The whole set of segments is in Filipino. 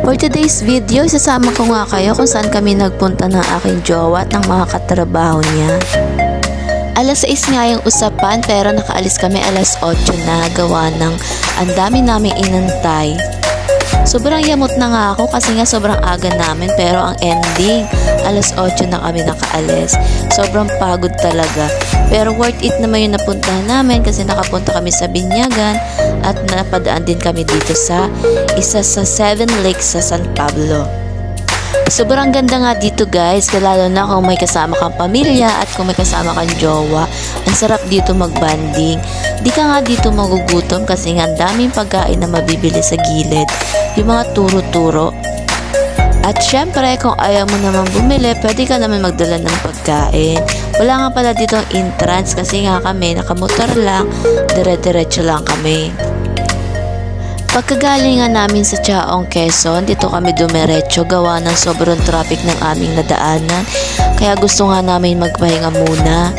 For today's video, isasama ko nga kayo kung saan kami nagpunta ng aking jowa at ng mga katrabaho niya. Alas 6 nga yung usapan pero nakaalis kami alas 8 na, gawa ng ang dami naming inantay. Sobrang yamot na nga ako kasi nga sobrang aga namin, pero ang ending alas 8 na kami nakaalis. Sobrang pagod talaga, pero worth it naman yung napuntahan namin kasi nakapunta kami sa Binyagan at napadaan din kami dito sa isa sa 7 lakes sa San Pablo. Sobrang ganda nga dito guys, lalo na kung may kasama kang pamilya at kung may kasama kang jowa. Ang sarap dito magbanding. Di ka nga dito magugutom kasi nga ang daming pagkain na mabibili sa gilid, yung mga turo-turo. At syempre kung ayaw mo naman bumili, pwede ka naman magdala ng pagkain. Wala nga pala dito ang entrance kasi nga kami nakamotor lang, dire-diretso lang kami. Pagkagalingan namin sa Chaong, Quezon, dito kami dumiretso gawa ng sobrang traffic ng aming nadaanan, kaya gusto nga namin magpahinga muna.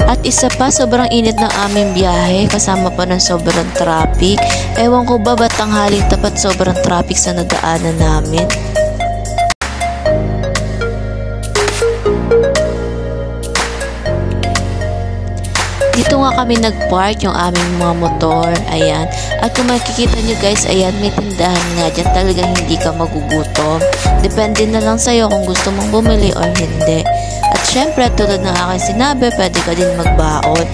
At isa pa, sobrang init ng aming biyahe kasama pa ng sobrang traffic. Ewan ko ba ba't tanghaling tapat sobrang traffic sa nadaanan namin. Dito nga kami nag-park yung aming mga motor, ayan. At kung makikita nyo guys, ayan, may tindahan nga dyan, talagang hindi ka magugutom. Depende na lang sa'yo kung gusto mong bumili or hindi. At syempre, tulad ng aking sinabi, pwede ka din magbaon.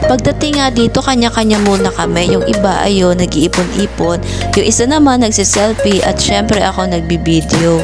Pagdating nga dito, kanya-kanya muna kami. Yung iba ayun, nag-iipon-ipon. Yung isa naman, nagsiselfie. At syempre, ako nagbibideo.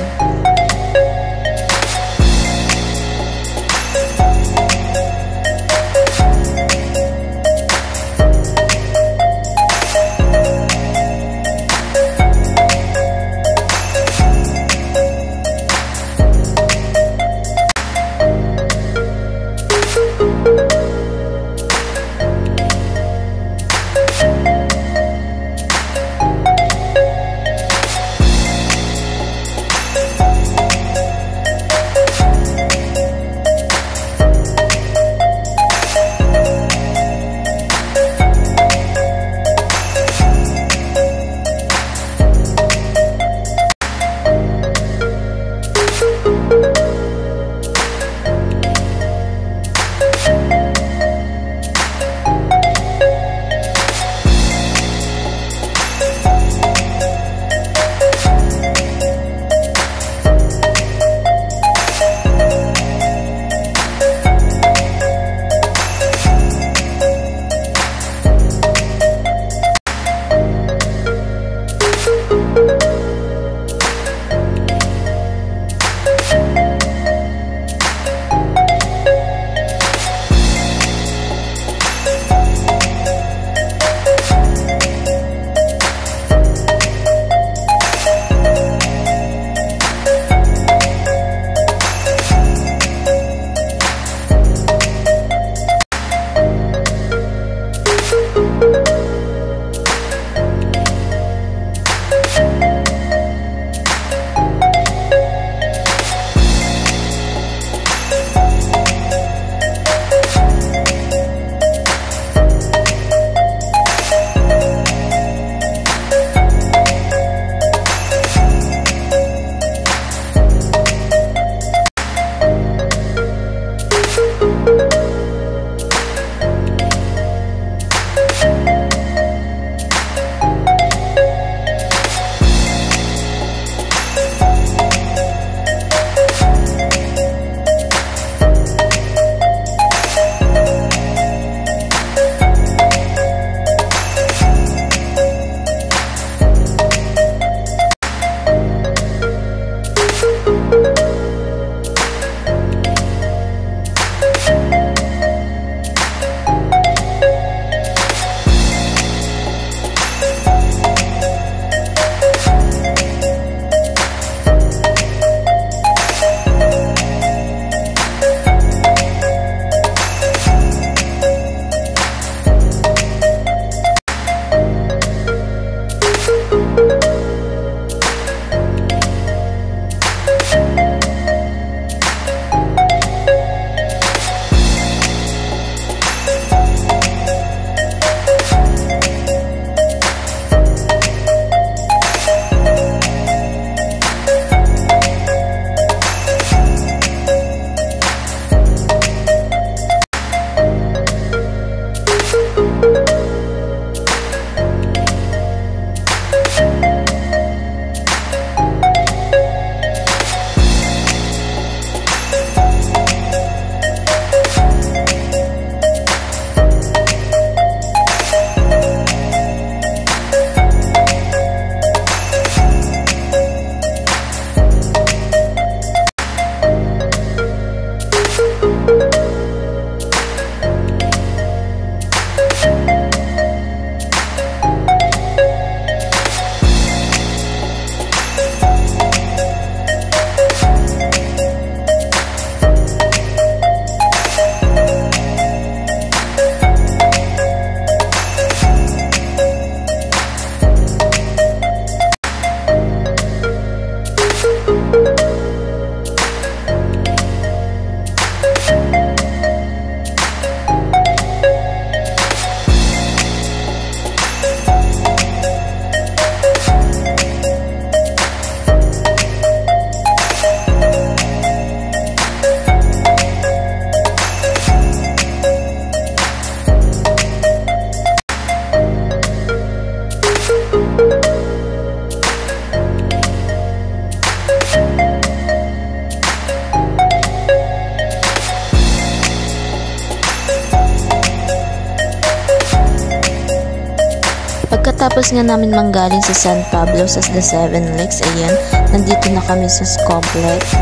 Pagkatapos nga namin manggaling sa San Pablo sa The Seven Lakes, ayan, nandito na kami sa complex.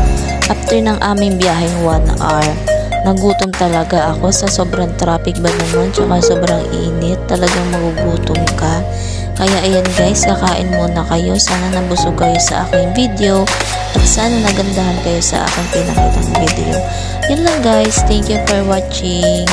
After ng aming biyaheng 1 hour, nagutom talaga ako sa sobrang traffic ba naman, tsaka sobrang init, talagang magugutom ka. Kaya ayan guys, kakain muna kayo. Sana nabusog kayo sa aking video at sana nagandahan kayo sa aking pinakitang video. Yun lang guys, thank you for watching.